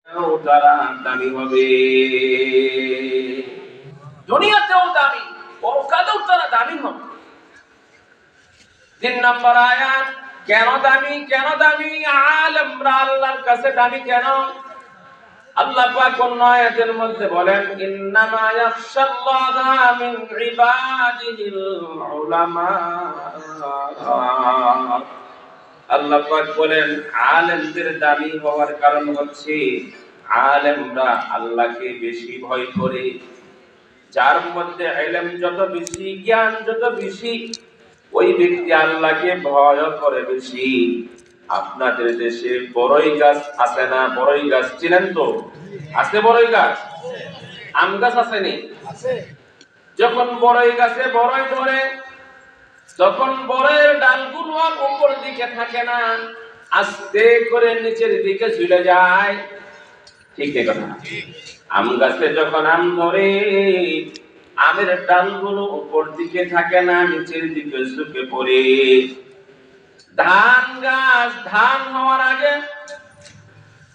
তারা দামি হবে, দুনিয়াতেও দামি, পরকালেও তারা দামি হবে। 3 নম্বর আয়াত, কেন দামি? কেন দামি? আলেমরা আল্লাহর কাছে দামি কেন? আল্লাহ পাক কোন আয়াতের মধ্যে বলেন, ইন্নামা ইয়াখশাল্লাহা মিন ইবাদিহিল উলামা। আল্লাহ পাক বলেন, আলেমদের দামি হওয়ার কারণ হচ্ছে আলেমরা আল্লাহকে বেশি ভয় করে। যার মধ্যে ইলম যত বেশি, জ্ঞান যত বেশি, ওই ব্যক্তি আল্লাহকে ভয় করে বেশি। আপনাদের দেশে বড়ই গাছ আছে না? বড়ই গাছ চিনেন তো? আছে বড়ই গাছ? আম গাছ আসেনি? যখন বড়ই গাছে বড়ই ধরে, তখন বড়ের ডালগুলো আর উপর দিকে থাকে না, আস্তে করে নিচের দিকে ঝুলে যায়। ঠিক না কথা? আম গাছে যখন আম ধরে, আমের ডালগুলো উপর দিকে থাকে না, নিচের দিকে ঝুঁকে পড়ে। ধান গাছ ধান হওয়ার আগে,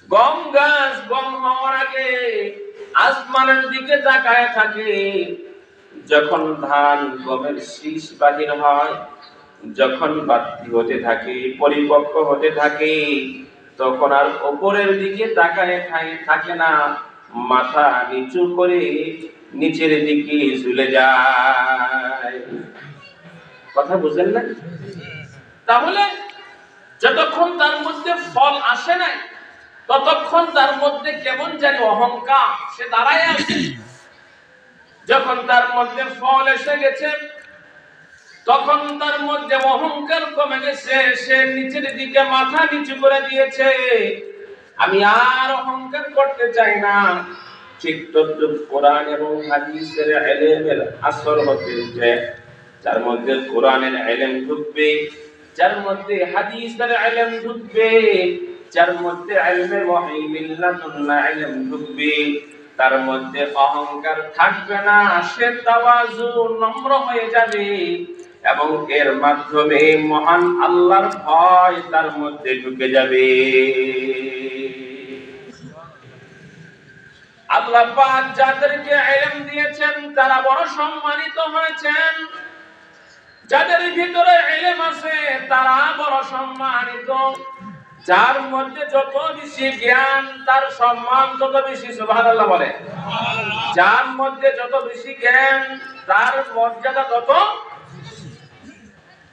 গম গাছ গম হওয়ার আগে আসমানের দিকে তাকায় থাকে। যখন ধান গমের শীষ বাহির হয়, যখন বাড়তি হতে থাকে, পরিপক্ক হতে থাকে, তখন আর উপরের দিকে তাকায় থাকে না, মাথা নিচু করে নিচের দিকে ঝুলে যায়। কথা বুঝলেন না? তাহলে যতক্ষণ তার মধ্যে ফল আসে নাই, ততক্ষণ তার মধ্যে কেমন জানি অহংকার সে দাঁড়ায় আছে। যখন তার মধ্যে ফল এসে গেছে, তখন তার মধ্যে অহংকার কমে গেছে, সে নিচের দিকে মাথা নিচু করে দিয়েছে, আমি আর অহংকার করতে চাই না। ঠিক তদ্রুপ কোরআন এবং হাদিসের ইলমের আসর হচ্ছে, যার মধ্যে কোরআনের ইলম ঢুকবে, যার মধ্যে হাদিসের ইলম ঢুকবে, যার মধ্যে ইলমে ওয়াহী মিল্লাতুল্লাহ ইলম ঢুকবে, তার মধ্যে অহংকার থাকবে না, সে তাওয়াজু, নম্র হয়ে যাবে, এবং এর মাধ্যমে মহান আল্লাহর ভয় তার মধ্যে ঢুকে যাবে। আল্লাহ পাক যাদেরকে ইলম দিয়েছেন তারা বড় সম্মানিত হয়েছেন, যাদের ভিতরে ইলম আছে তারা বড় সম্মানিত। যার মধ্যে যত বেশি জ্ঞান তার সম্মান তত বেশি। সুবহানাল্লাহ বলে। যার মধ্যে যত বেশি জ্ঞান তার মর্যাদা তত।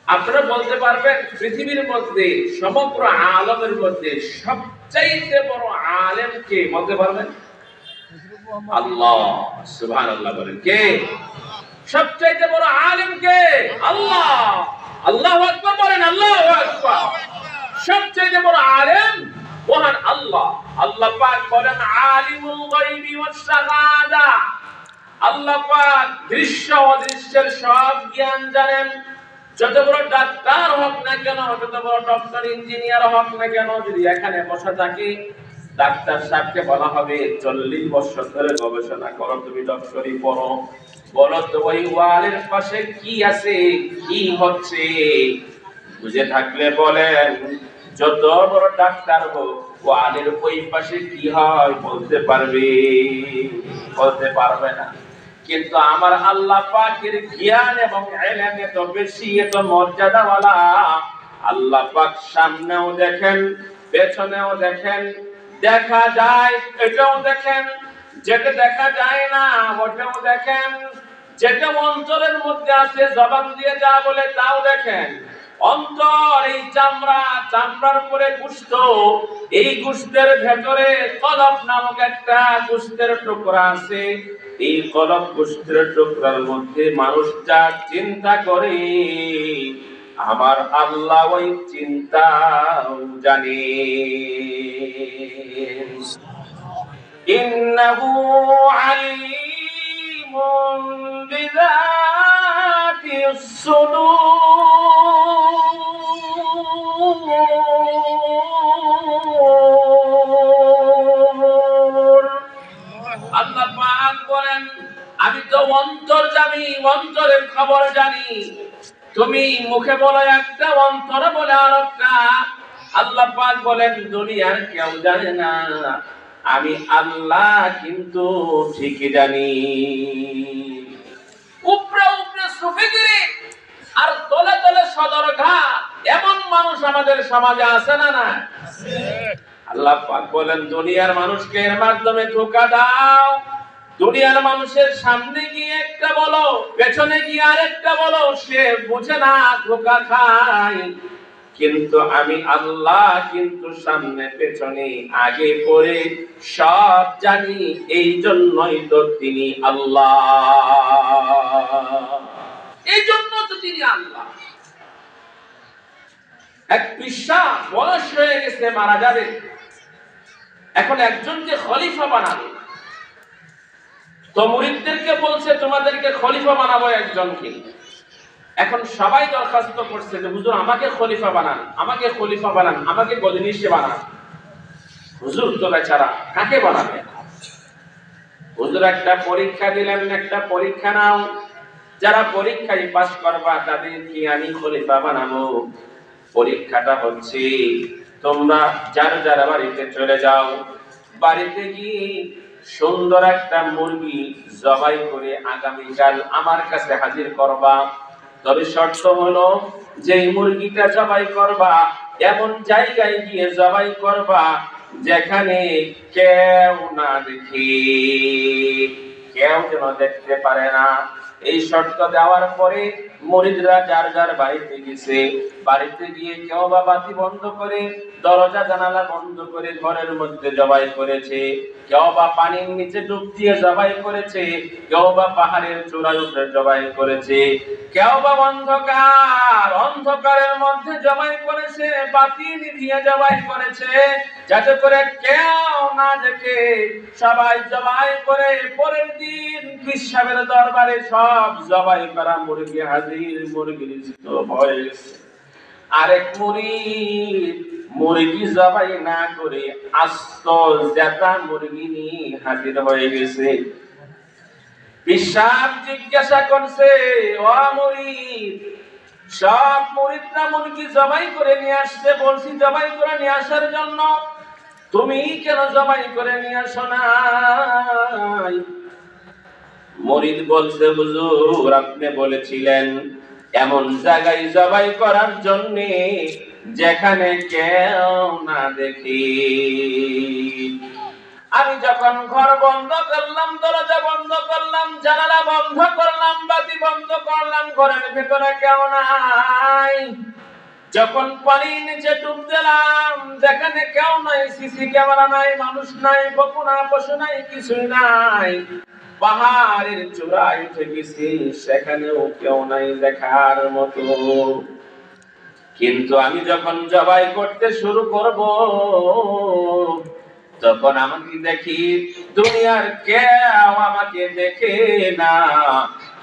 আপনারা বলতে পারবেন পৃথিবীর মধ্যে, সমগ্র আলমের মধ্যে সবচাইতে বড় আলেম কে? বলতে পারবেন? আল্লাহ। সুবহানাল্লাহ বলেন। কে সবচাইতে বড় আলেম? কে? আল্লাহ। আল্লাহু আকবার বলেন। আল্লাহু আকবার। সবচাইতে বড় আলেম মহান আল্লাহ। আল্লাহ পাক বলেন, আলিমুল গায়বি ওয়াস শাহাদা। আল্লাহ পাক দৃশ্য অদৃশ্যের সব জ্ঞান জানেন। যত বড় ডাক্তার হোক না কেন, যত বড় ডক্টর ইঞ্জিনিয়ার হোক না কেন, যদি এখানে বসা থাকে, ডাক্তার সাহেবকে বলা হবে 40 বছর ধরে গবেষণা করো, তুমি ডক্টরি পড়ো, বলো তো ওই ওয়ালের পাশে কি আছে, কি হচ্ছে? বুঝে থাকলে বলেন, যত বড় ডাক্তার হোক, ওয়ালের ওই পাশে কি হয় বলতে পারবে? বলতে পারবে না। কিন্তু আমার আল্লাহ পাকের জ্ঞান এবং ইলম এত বেশি, এত মর্যাদাওয়ালা। আল্লাহ পাক সামনেও দেখেন, পেছনেও দেখেন, দেখা যায় এটাও দেখেন, যেটা দেখা যায় না ওটাও দেখেন, যেটা অন্তরের মধ্যে আছে জবান দিয়ে যা বলে তাও দেখেন। অন্তর এই চামড়া, চামড়ার উপরে গোশত, এই গোশতের ভেতরে কলব নামক একটা গোশতের টুকরা আছে। এই কলব গোশতের টুকরার মধ্যে মানুষ যা চিন্তা করে, আমার আল্লাহ ওই চিন্তাও জানে। ইন্নাহু আলিমুন বিযাতিস সুদূর। আল্লাহ পাক বলেন, আমি তো অন্তর্যামী, অন্তরের খবর জানি। তুমি মুখে বলো একটা, অন্তরে বলে আরেকটা। আল্লাহ পাক বলেন, দুনিয়ার কেউ জানে না, আমি আল্লাহ কিন্তু ঠিকই জানি। উপরে উপরে সুফিগিরি আর তলে তলে সদরঘাট, এমন মানুষ আমাদের সমাজে আছে না? না, আল্লাহ পাক বলেন দুনিয়ার মানুষকে এর মাধ্যমে ধোঁকা দাও। দুনিয়ার মানুষের সামনে গিয়ে একটা বলো, পেছনে গিয়ে আরেকটা বলো, সে বুঝে না, ধোঁকা খায়। কিন্তু আমি আল্লাহ কিন্তু সামনে পেছনে আগে পরে সব জানি, এই জন্যই তো তিনি আল্লাহ, এই জন্য তো তিনি আল্লাহ। এক পিসা বয়স হয়ে গেছে, মারা যাবে, এখন একজনকে খলিফা বানাবে, তো মুরিদদেরকে বলছে তোমাদেরকে খলিফা বানাবো একজনকে। এখন সবাই দরখাস্ত করছে যে হুজুর আমাকে খলিফা বানান, আমাকে খলিফা বানান, আমাকে গদিনিশে বানান। হুজুর তো বেচারা কাকে বানাবে? হুজুর একটা পরীক্ষা দিলেন, একটা পরীক্ষা নাও, যারা পরীক্ষায় পাস করবা তাদেরকে আমি খলিফা বানাবো। পরীক্ষাটা হচ্ছে তোমরা যার যার বাড়িতে চলে যাও, বাড়িতে গিয়ে সুন্দর একটা মুরগি জবাই করে আগামীকাল আমার কাছে হাজির করবা। তবে শর্ত হলো যে মুরগিটা জবাই করবা এমন জায়গায় গিয়ে জবাই করবা যেখানে কেউ না দেখে, কেউ যেন দেখতে পারে না। এই শর্ত দেওয়ার পরে মুরিদরা যার যার বাড়িতে গেছে, বাড়িতে গিয়ে কেউ বা বাতি বন্ধ করে, দরজা জানালা বন্ধ করে ঘরের মধ্যে জবাই করেছে, কেউ বা পানির নিচে ডুব দিয়ে জবাই করেছে, কেউ বা পাহাড়ের চূড়ায় উঠে জবাই করেছে, কেউ বা অন্ধকারের মধ্যে জবাই করেছে, বাতি নিভিয়ে জবাই করেছে, যাতে করে কেউ না দেখে। সবাই জবাই করে পরের দিন বিশ্বের দরবারে সব জবাই করা মুরগি হাজির, মুরগির স্তূপ হয়ে গেছে। আরেক মুরিদ মুরগি জবাই না করে আস্ত জেতা মুরগি নিয়ে হাজির হয়ে গেছে। বিশ্বাস জিজ্ঞাসা করছে, ও মুরিদ, সব মুরিদরা মুরগি জবাই করে নিয়ে আসছে, বলছি জবাই করে নিয়ে আসার জন্য, তুমি কেন জবাই করে নিয়ে আসো নাই? মুরিদ বলছে হুজুর আপনি বলেছিলেন এমন জায়গায় জবাই করার জন্য যেখানে কেউ না দেখে। আমি যখন ঘর বন্ধ করলাম, দরজা বন্ধ করলাম, জানালা বন্ধ করলাম, বাতি বন্ধ করলাম, ঘরের ভেতরে কেউ নাই। যখন পানির নিচে ডুব দিলাম, যেখানে কেউ নাই, সিসি ক্যামেরা নাই, মানুষ নাই, বকুনা পশু নাই, কিছুই নাই, পাহাড়ের চূড়ায় উঠে গেছি, সেখানেও কেউ নাই দেখার মতো। কিন্তু আমি যখন জবাই করতে শুরু করব, তখন আমাকে দেখি দুনিয়ার কেউ আমাকে দেখে না,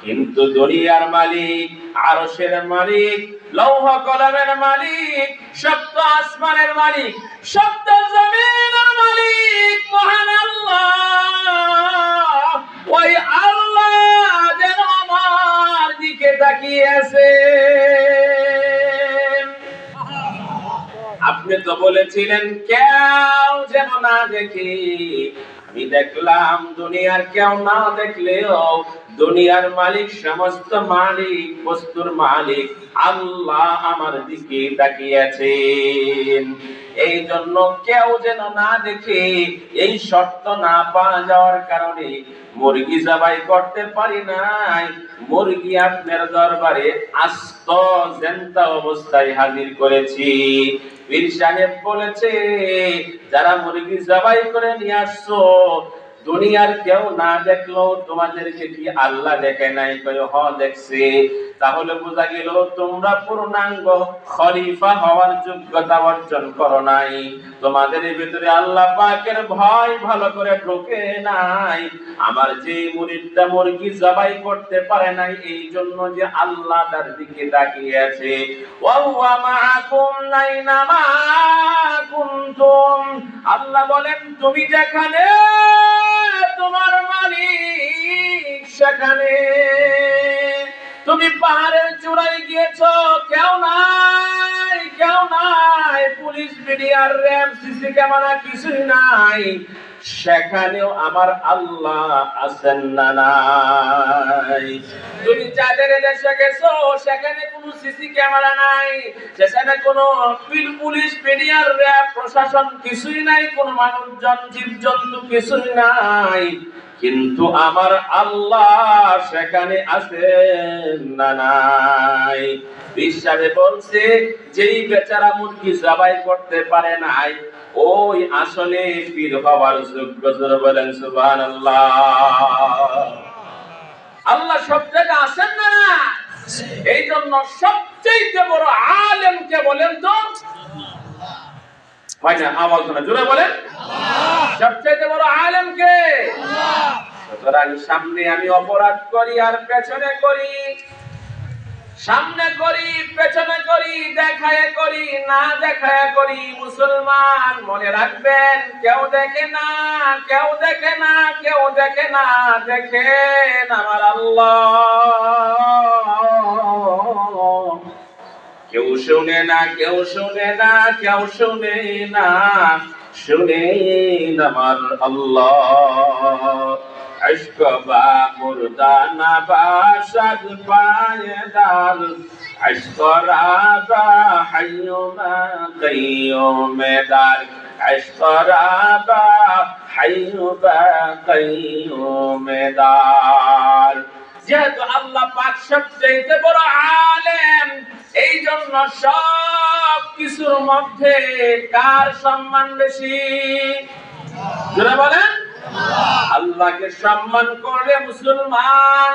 কিন্তু দুনিয়ার মালিক, আরশের মালিক, লৌহ কলমের মালিক, সপ্ত আসমানের মালিক, সপ্ত জমিনের মালিক মহান আল্লাহ, ওই আল্লাহ যেন আমার দিকে তাকিয়ে আছে। আপনি তো বলেছিলেন কেউ যেন না দেখে, আমি দেখলাম দুনিয়ার কেউ না দেখলেও দুনিয়ার মালিক, সমস্ত মালিক, বস্তুর মালিক আল্লাহ আমার দিকে তাকিয়ে আছেন। এই জন্য কেউ যেন না দেখে, এই শর্ত না পাওয়া যাওয়ার কারণে মুরগি জবাই করতে পারি নাই। মুরগি আপনার দরবারে আস্ত জ্যান্ত অবস্থায় হাজির করেছি। পীর সাহেব বলেছে যারা মুরগি জবাই করে নিয়ে আসছো, দুনিয়ার কেউ না দেখলো তোমাদেরকে কি আল্লাহ দেখে নাই? কয় হ দেখছে। তাহলে বোঝা গেল তোমরা পূর্ণাঙ্গ খলিফা হওয়ার যোগ্যতা অর্জন করো নাই, তোমাদের ভিতরে আল্লাহ পাকের ভয় ভালো করে ঢোকে নাই। আমার যে মুরিদটা মুরগি জবাই করতে পারে নাই, এই জন্য যে আল্লাহ তার দিকে তাকিয়ে আছে। ওয়া হুয়া মাআকুম আইনামা কুনতুম, আল্লাহ বলেন তুমি যেখানে, তোমার মালিক সেখানে। তুমি পাহাড়ের চূড়ায় গিয়েছো, কেউ নাই, কেউ নাই, পুলিশ, মিডিয়ার, র্যাব, সিসি ক্যামেরা কিছুই নাই। সেখানেও আমার আল্লাহ আছেন না নাই? তুমি যাদের দেশে গেছো সেখানে কোনো সিসি ক্যামেরা নাই, সেখানে কোনো পুলিশ, পিডিআর, র‍্যাব, প্রশাসন কিছুই নাই, কোনো মানুষজন, জীবজন্তু কিছুই নাই, কিন্তু আমার আল্লাহ সেখানে আছেন না নাই? বিশ্বাসে বলছে যেই বেচারা মুরগি জবাই করতে পারে নাই ওই আসলে পীর হওয়ার যোগ্য। জোরে বলেন সুবহানাল্লাহ। আল্লাহ সব জায়গায় আছেন না না? এই জন্য সবচেয়ে বড় আলেম কে বলেন তো? হয় না, আওয়াজ না, জোরে বলেন। সবচেয়ে বড় আলেম কে? সুতরাং সামনে আমি অপরাধ করি আর পেছনে করি, সামনে করি পেছনে করি, দেখায় করি না দেখায় করি, মুসলমান মনে রাখবেন কেউ দেখে না, কেউ দেখে না, কেউ দেখে না, দেখেন আমার আল্লাহ। কেউ শুনে না, কেউ শুনে না, কেউ শুনে না, শুনেন আমার আল্লাহ। इश्क बा मुर्दाना बाशद पायदार, इश्क राबा हय्युमा क़य्यूमेदार, इश्क राबा हय्युमा क़य्यूमेदार। যেহেতু আল্লাহ পাক সবচেয়ে বড় আলেম, এই জন্য সব কিছুর মধ্যে কার সম্মান বেশি? যারা বলেন আল্লাহকে সম্মান করলে মুসলমান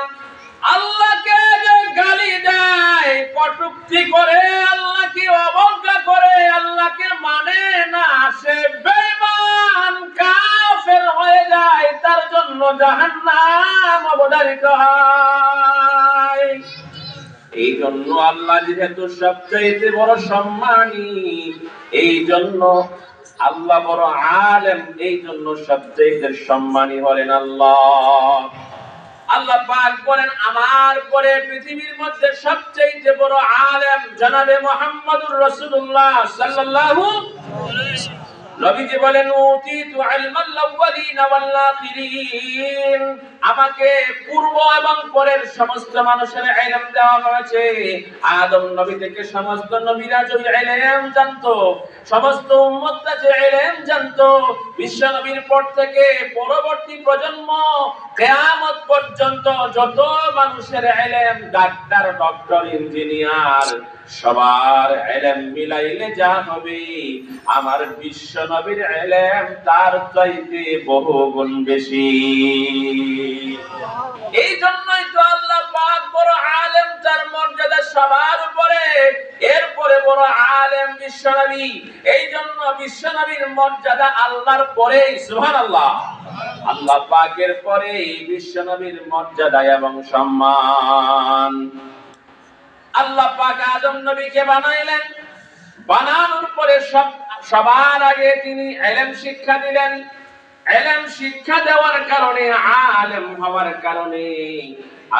আল্লাহকে যে গালি দেয়, কটূক্তি করে, আল্লাহকে অবজ্ঞা করে, আল্লাহকে মানে না, সে বেঈমান কাফের হয়ে যায়, তার জন্য জাহান্নাম অবধারিত হয়। এই জন্য আল্লাহ যেহেতু সবচেয়ে বড় সম্মানী, এই জন্য আল্লাহ বড় আলেম, এই জন্য সবচেয়ে সম্মানী হলেন আল্লাহ। আল্লাহ পাক বলেন আমার পরে পৃথিবীর মধ্যে সবচেয়ে বড় আলেম জনাবে মুহাম্মদুর রাসূলুল্লাহ সাল্লাল্লাহু আলাইহি ওয়াসাল্লাম। নবীজি বলেন উতিতু ইলমাল আউয়ালিন ওয়াল আখিরিন, আমাকে পূর্ব এবং পরের সমস্ত মানুষের ইলম দেওয়া হয়েছে। আদম নবী থেকে সমস্ত নবীরা যে ইলম জানতো, সমস্ত উম্মতরা যে ইলম জানতো, বিশ্ব নবীর পর থেকে পরবর্তী প্রজন্ম কিয়ামত পর্যন্ত যত মানুষের ইলম, ডাক্তার, ডক্টর, ইঞ্জিনিয়ার, সবার ইলম মিলাইলে যা হবে আমার বিশ্ব নবীর ইলম তার চাইতে বহু গুণ বেশি। এই জন্যই তো আল্লাহ পাক বড় আলেম, তার মর্যাদা সবার উপরে, এরপরে বড় আলেম বিশ্ব নবী। এই জন্য বিশ্ব নবীর মর্যাদা আল্লাহর পরে, সুবহানাল্লাহ, আল্লাহ পাকের পরে বিশ্ব নবীর মর্যাদা এবং সম্মান। আল্লাহ পাক আদম নবীকে বানাইলেন, বানানোর পরে সবার আগে তিনি ইলম শিক্ষা দিলেন। ইলম শিক্ষা দেওয়ার কারণে, আলেম হওয়ার কারণে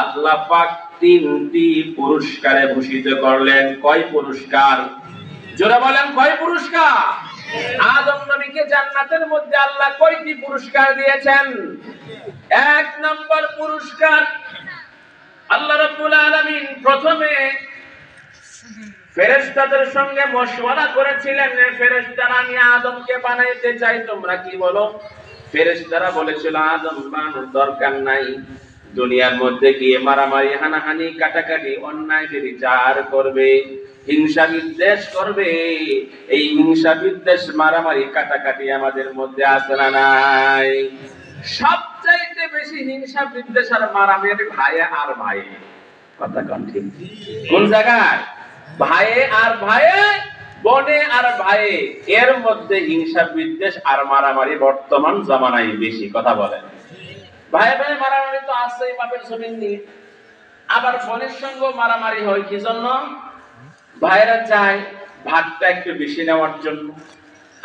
আল্লাহ পাক তিনটি পুরস্কারে ভূষিত করলেন। কয় পুরস্কার? জোরে বলেন, কয় পুরস্কার? আদম নবীকে জান্নাতের মধ্যে আল্লাহ কয়টি পুরস্কার দিয়েছেন? এক নম্বর পুরস্কার, আল্লাহ রাব্বুল আলামিন প্রথমে ফেরেশতাদের সঙ্গে মশওয়ারা করেছিলেন, ফেরেশতারা আমি আদমকে বানাইতে চাই, তোমরা কি বলো? ফেরেশতারা বলেছিল আদম বানানোর দরকার নাই, দুনিয়ার মধ্যে গিয়ে মারামারি, হানাহানি, কাটাকাটি, অন্যায় বিচার করবে, হিংসা বিদ্বেষ করবে। এই হিংসা বিদ্বেষ, মারামারি, কাটাকাটি আমাদের মধ্যে আছে না নাই? সবচাইতে বেশি হিংসা বিদ্বেষ আর মারামারি ভাইয়ে আর ভাইয়ে, কথা কোন ঠিক? কোন জায়গায়? ভাইয়ে আর ভাইয়ে, বনে আর ভাইয়ে, এর মধ্যে হিংসা বিদ্বেষ আর মারামারি বর্তমান জামানায় বেশি। কথা বলেন, ভাই ভাই মারামারি তো আছেই বাপের জমি নিয়ে, আবার বোনের সঙ্গে মারামারি হয় কি জন্য? ভাইরা চায় ভাগটা একটু বেশি নেওয়ার জন্য,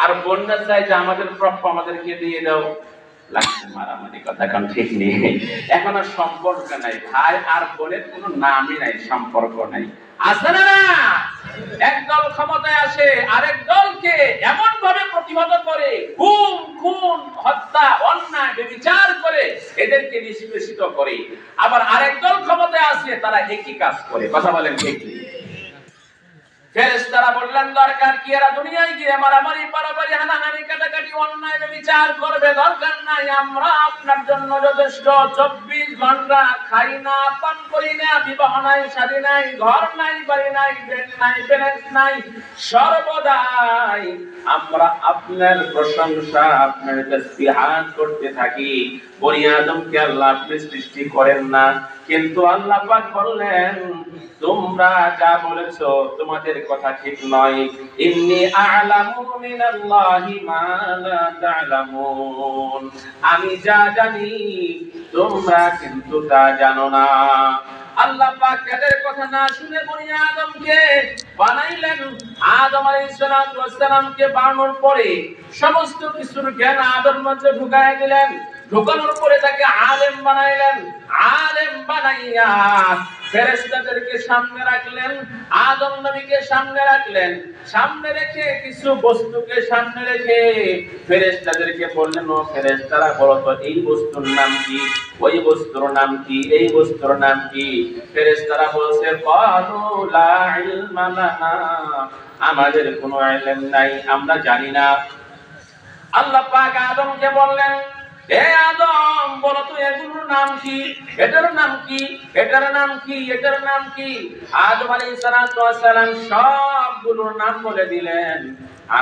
আর বোনরা চায় যে আমাদের প্রাপ্য আমাদেরকে দিয়ে দাও, লাগছে মারামারি। কথা কারণ ঠিক নেই, এখন আর সম্পর্ক নাই, ভাই আর বোনের কোনো নামই নাই, সম্পর্ক নাই। আছে না? একদল ক্ষমতায় আসে আরেক দলকে এমন ভাবে প্রতিহত করে, গুম খুন হত্যা অন্যায় বিচার করে এদেরকে নিষ্পেষিত করে। আবার আরেক দল ক্ষমতায় আসে, তারা একই কাজ করে। কথা বলেন ঠিক কি? ফেরেশতারা বললেন দরকার কি এরা দুনিয়ায় গিয়ে মারামারি পারাপারি হানাহানি কাটাকাটি অন্যায় বিচার করবে? দরকার নাই, আমরা আপনার জন্য যথেষ্ট। 24 ঘন্টা খাই না, পান করি না, বিবাহ নাই, শাদী নাই, ঘর নাই, বাড়ি নাই, ব্যাংক নাই, ব্যালেন্স নাই, সর্বদাই আমরা আপনার প্রশংসা, আপনার তাসবিহাত করতে থাকি। বনি আদমকে আল্লাহ আপনি সৃষ্টি করেন না, কিন্তু আল্লাহ পাক বললেন তোমরা যা বলেছো তোমাদের কথা ঠিক নয়। ইন্নী আ'লামু মিনাল্লাহি মা লা তা'লামুন, আমি যা জানি তোমরা কিন্তু তা জানো না। আল্লাহ পাক এদের কথা না শুনে বনি আদমকে বানাইলেন। আদম আলাইহিস সালামকে বানানোর পরে সমস্ত কিছুর জ্ঞান আদম মধ্যে ঢুকায় দিলেন। ঢুকানোর পরে তাকে আলেম বানাইলেন। আলেম বানাইয়া ফেরেশতাদেরকে সামনে রাখলেন, আদম নবীকে সামনে রাখলেন। সামনে রেখে কিছু বস্তুকে সামনে রেখে ফেরেশতাদেরকে বললেন, ও ফেরেশতারা বলো তো এই বস্তুর নাম কি, ওই বস্তুর নাম কি, এই বস্তুর নাম কি? ফেরেশতারা বলছে ক্বালু লা ইলমা লানা, আমাদের কোনো ইলম নাই, আমরা জানি না। আল্লাহ পাক আদমকে বললেন, হে আদম বলো তো এগুলোর নাম কি, এটার নাম কি, এটার নাম কি, এটার নাম কি? আদম আলাইহিস সালাম সবগুলোর নাম বলে দিলেন।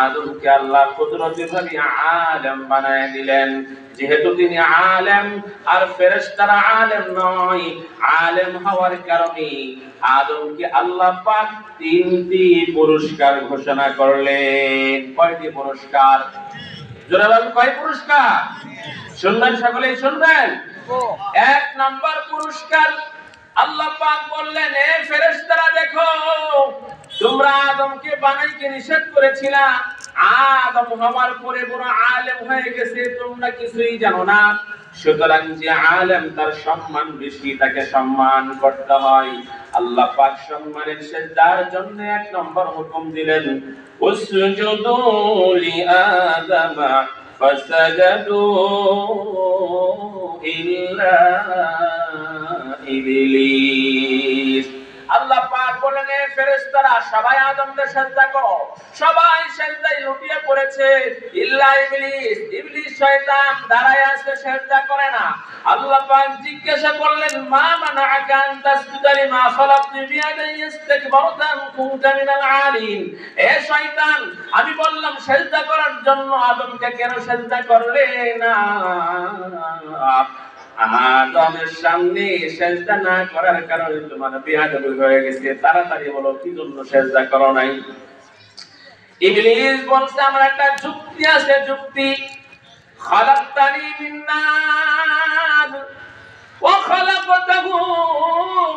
আদমকে আল্লাহ কুদরতিভাবে আলেম বানায় দিলেন। যেহেতু তিনি আলেম আর ফেরেশতারা আলেম নয়, আলেম হওয়ার কারণে আদমকে আল্লাহ পাক 3টি পুরস্কার ঘোষণা করলেন। কয়টি পুরস্কার? জোরে বলেন, কয় পুরস্কার? শুনবেন, সকলেই শুনবেন। 1 নাম্বার পুরস্কার, আল্লাহ পাক বললেন, এ ফেরেশতারা দেখো, তোমরা আদমকে বানাইতে নিষেধ করেছিলা, আদম হওয়ার পরে বড় আলেম হয়ে গেছে, তোমরা কিছুই জানো না। সুতরাং যে আলেম তার সম্মান বেশি, তাকে সম্মান করতে হয়। আল্লাহ পাক সম্মানের সেজদার জন্য 1 নম্বর হুকুম দিলেন, উসজুদু লিআদামা ফাসাজাদু ইল্লা ইবলিস। আল্লাহ পাক বলেন, এ ফেরেশতারা সবাই আদমকে সিজদা করো। সবাই সিজদায় লুটিয়ে পড়েছে, ইল্লা ইবলিস, ইবলিস শয়তান দাঁড়ায় আছে, সিজদা করে না। আল্লাহ পাক জিজ্ঞাসা করলেন, মা মানাআকা আন তাসজুদা লিমা খালাকতু বিয়াদাই ইসতাকবারতা আন কুনতা মিনাল আলিন। এ শয়তান, আমি বললাম সিজদা করার জন্য, আদমকে কেন সিজদা করলে না? আদমের সামনে সিজদা না করার কারণে তোমার বেয়াদবি হয়ে গেছে। তাড়াতাড়ি বলো কি জন্য সিজদা করো নাই? ইবলিস বলছে, আমার একটা যুক্তি আছে, যুক্তি। খালাকতানি মিন নার ওয়া খালাকতাহু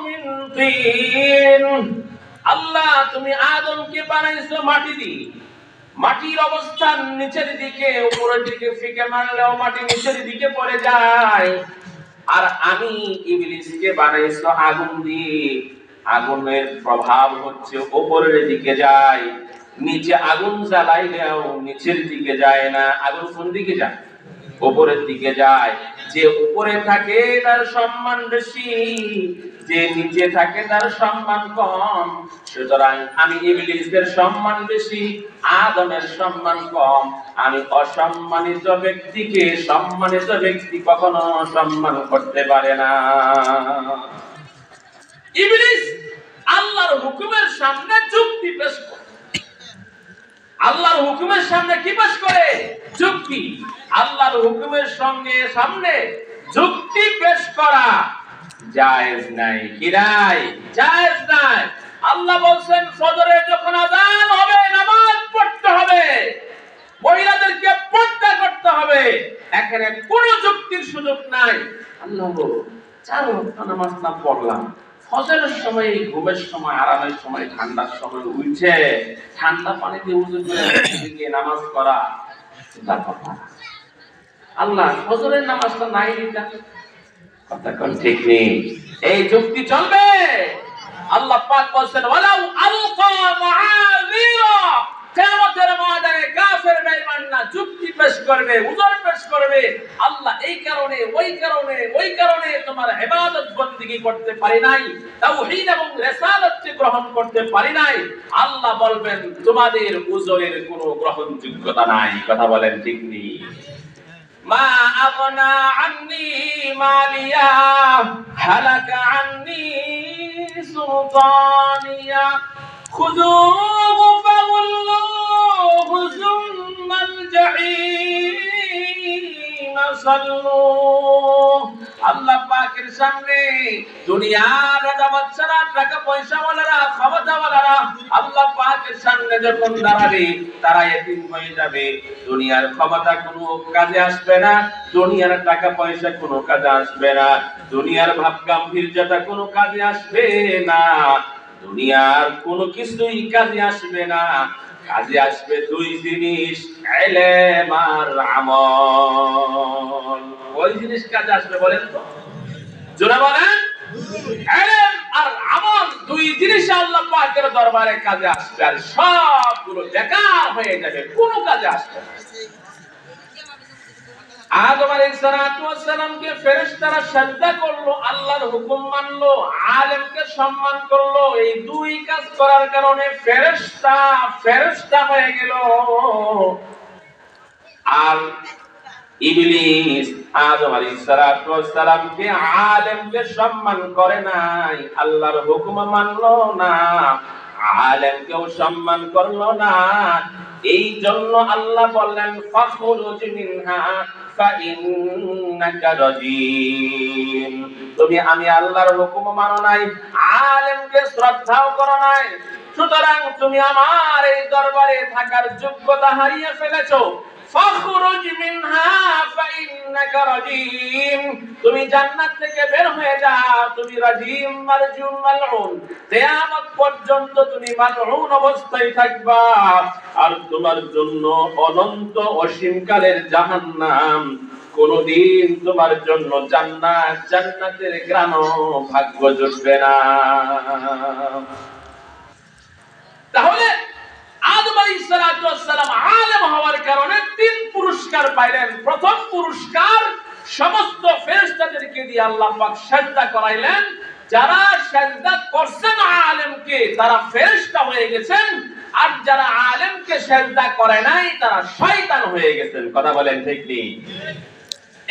মিন তিন। আল্লাহ তুমি আদমকে বানাইছো মাটি দিয়ে, মাটির অবস্থান নিচের দিকে, উপরের দিকে ফিকে মারলেও মাটি নিচের দিকে পড়ে যায়। আর আমি ইবলিসকে বানাইছো আগুন দিয়ে, আগুনের প্রভাব হচ্ছে উপরের দিকে যায়, নিচে আগুন জ্বালাইলেও নিচের দিকে যায় না। আগুন কোন দিকে যায়? উপরের দিকে যায়। যে উপরে থাকে তার সম্মান বেশি, যে নিচে থাকে তার সম্মান কম। সুতরাং আমি ইবলিসের সম্মান বেশি, আদমের সম্মান কম। আমি অসম্মানিত ব্যক্তিকে সম্মানিত ব্যক্তি কখনো সম্মান করতে পারে না। ইবলিস আল্লাহর হুকুমের সামনে যুক্তি পেশ করে। আল্লাহর হুকুমের সামনে কি পেশ করে? যুক্তি। আল্লাহর হুকুমের সঙ্গে সামনে যুক্তি পেশ করা জায়েজ নাই। কি নাই? জায়েজ নাই। আল্লাহ বলেন ফজরে যখন আযান হবে নামাজ পড়তে হবে, মহিলাদেরকে পর্দা করতে হবে। এখানে কোনো যুক্তির সুযোগ নাই। আল্লাহ বলেন 4 ওয়াক্ত নামাজ না পড়লাম, ফজরের সময়, ঘুমের সময়, আরামের সময়, ঠান্ডার সময় উঠে ঠান্ডা পানিতে ওযু করে নামাজ পড়া, এটা কথা। আল্লাহ ফজরের নামাজটা নাই দিতা, কথা কোন ঠিক নেই। এই যুক্তি চলবে? আল্লাহ পাক বলেন ওয়ালাউ আলকা মাআযিরা, কিয়ামতের ময়দানে কাফের বেঈমানরা যুক্তি পেশ করবে, উযর পেশ করবে, আল্লাহ এই কারণে ওই কারণে তোমার ইবাদত বندگی করতে পারি নাই, তাওহীদ এবং রিসালাতকে গ্রহণ করতে পারি নাই। আল্লাহ বলবেন তোমাদের উযরের কোনো গ্রহণযোগ্যতা নাই। কথা বলেন ঠিক নেই? মা আগনা আন্নী মালিয়া হালাকা আন্নী সুলতানিয়া খুযুহু ফাগুল্লুহু সুম্মাল জাহিম সাল্লুহ। আল্লাহ পাকের সামনে দুনিয়ার রাজা বাদশারা, টাকা পয়সাওয়ালারা, ক্ষমতাওয়ালারা আল্লাহ পাকের সামনে যখন দাঁড়াবে তারা এতিম হয়ে যাবে। দুনিয়ার ক্ষমতা কোনো কাজে আসবে না, দুনিয়ার টাকা পয়সা কোনো কাজে আসবে না, দুনিয়ার ভাব গাম্ভীর্যতা কোনো কাজে আসবে না, দুনিয়ার কোনো কিছুই কাজে আসবে না। কাজে আসবে দুই জিনিস, ইলম আর আমল। ওই জিনিস কাজে আসবে বলেন তো, জোরে বলেন। ইলম আর আমল দুই জিনিস আল্লাহ পাকের দরবারে কাজে আসবে, আর সবগুলো বেকার হয়ে যাবে, কোনো কাজে আসবে না। আদম আলাইহিস সালাতু ওয়াস সালামকে ফেরেশতারা সিজদা করলো, আল্লাহর হুকুম মানলো, আলেমকে সম্মান করলো। এই দুই কাজ করার কারণে ফেরেশতা হয়ে গেল। আর ইবলিস আদম আলাইহিস সালাতু ওয়াস সালামকে, আলেমকে সম্মান করে নাই, আল্লাহর হুকুম মানলো না, আলেমকেও সম্মান করলো না। এই জন্য আল্লাহ বললেন ফাখরুজ মিনহা ফাইন্নাকা রাজিম। তুমি আমি আল্লাহর হুকুম মানো নাই, আলেমকে শ্রদ্ধাও করো নাই, সুতরাং তুমি আমার এই দরবারে থাকার যোগ্যতা হারিয়ে ফেলেছো। ফাখরুজ মিনহা ফাইন্নাকা রাজিম, তুমি জান্নাত থেকে বের হয়ে যাও, তুমি রাজিম মারজুম মালউন, কিয়ামত পর্যন্ত তুমি মালউন অবস্থায় থাকবা, আর তোমার জন্য অনন্ত অসীমকালের জাহান্নাম, কোনদিন তোমার জন্য জান্নাতের গ্রাণও ভাগ্য জুটবে না। তাহলে আদম আলাইহিস সালাতু ওয়াস সালাম আলেম হওয়ার কারণে তিন পুরস্কার পাইলেন। প্রথম পুরস্কার, সমস্ত ফেরেশতাদেরকে দিয়ে আল্লাহ পাক সিজদা করাইলেন। যারা সিজদা করছেন আলেমকে তারা ফেরেশতা হয়ে গেছেন, আর যারা আলেমকে সিজদা করে নাই তারা শয়তান হয়ে গেছেন। কথা বলেন ঠিক নেই?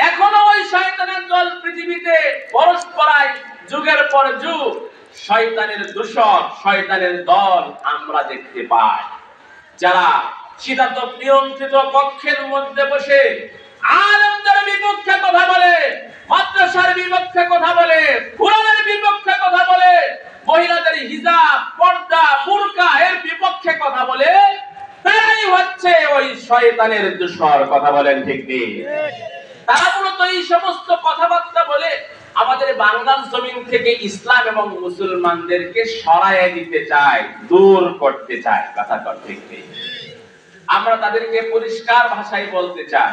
এখনো ওই শয়তানের দল পৃথিবীতে পরস্পরায় যুগের পর যুগ শয়তানের দূষর, শয়তানের দল আমরা দেখতে পাই, যারা শীতাত নিয়ন্ত্রিত কক্ষের মধ্যে বসে আলেমদের বিপক্ষে কথা বলে, মাদ্রাসার বিপক্ষে কথা বলে, কোরআনের বিপক্ষে কথা বলে, মহিলাদের হিজাব, পর্দা, বুরকা এর বিপক্ষে কথা বলে, তারাই হচ্ছে ওই শয়তানের দূষর। কথা বলেন ঠিক নেই? তারা মূলত এই সমস্ত কথাবার্তা বলে আমাদের বাংলার জমিন থেকে ইসলাম এবং মুসলমানদেরকে সরাইয়ে দিতে চায়, দূর করতে চায়। কথা ঠিক নেই? আমরা তাদেরকে পরিষ্কার ভাষায় বলতে চাই,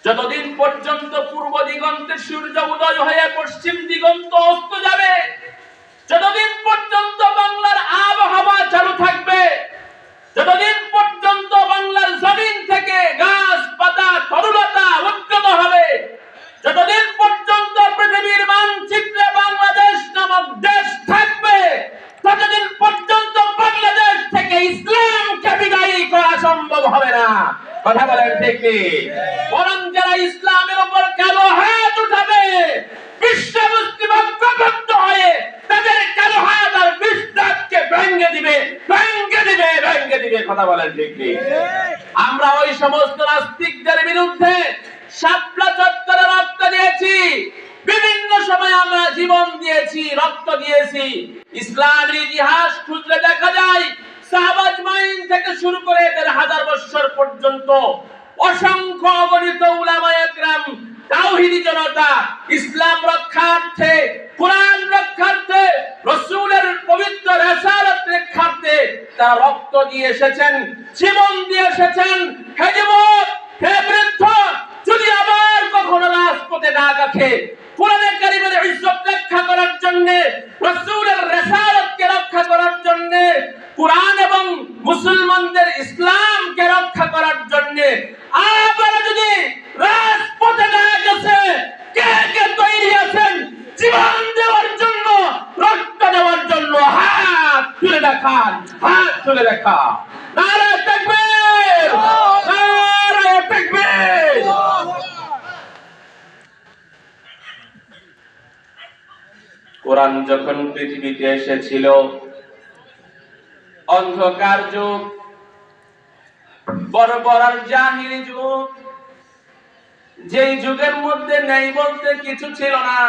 যতদিন পর্যন্ত পূর্ব দিগন্তে সূর্য উদয় হয়ে পশ্চিম দিগন্ত অস্ত যাবে, যতদিন পর্যন্ত বাংলার আবহাওয়া চালু থাকবে, যতদিন পর্যন্ত বাংলার জমিন থেকে গাছ পাতা তরুলতা উদ্গত হবে, যতদিন পর্যন্ত পৃথিবীর মানচিত্রে বাংলাদেশ নামক দেশ থাকবে, ততদিন পর্যন্ত বাংলাদেশ থেকে ইসলামকে বিদায়ী করা সম্ভব হবে না। কথা বলেন ঠিক নেই? বরং যারা ইসলামের উপর কালো হাত উঠাবে, বিশ্ব মুসলিম ঐক্যবদ্ধ হয়ে তাদের কালো হাত আর বিশ্বাসকে ভেঙে দিবে। কথা বলেন ঠিক নেই? আমরা ওই সমস্ত নাস্তিকদের বিরুদ্ধে শাপলা চত্বরে রক্ত দিয়েছি, বিভিন্ন সময় আমরা জীবন দিয়েছি, রক্ত দিয়েছি। ইসলামের ইতিহাস খুঁজলে দেখা যায় সাহাবা আজমাইন থেকে শুরু করে ১,৫০০ বছর পর্যন্ত অসংখ্য অগণিত উলামায়ে কেরাম, তাওহীদি জনতা ইসলাম রক্ষার্থে, কোরআন রক্ষার্থে, রাসূলের পবিত্র রিসালাত রক্ষার্থে তারা রক্ত দিয়ে এসেছেন, জীবন দিয়ে এসেছেন। হে যুবক, হে বৃদ্ধ, যদি আবার কখনো রাজপথে না রাখে কোরআনে কারীমের ইজ্জত রক্ষা করার জন্য, রাসূলের রিসালাত কোরআন এবং মুসলমানদের ইসলামকে রক্ষা করার জন্য আপনারা যদি রাজপথে না গেছে, কে কে তৈরি আছেন জীবন দেওয়ার জন্য, রক্ত দেওয়ার জন্য? হাত তুলে দেখান, হাত তুলে দেখা। নারায়ে তাকবীর, নারায়ে তাকবীর। কোরআন যখন পৃথিবীতে এসেছিল, অন্ধকার যুগ, বর্বর জাহিলি যুগ, যেই যুগের মধ্যে নেই বলতে কিছু ছিল না।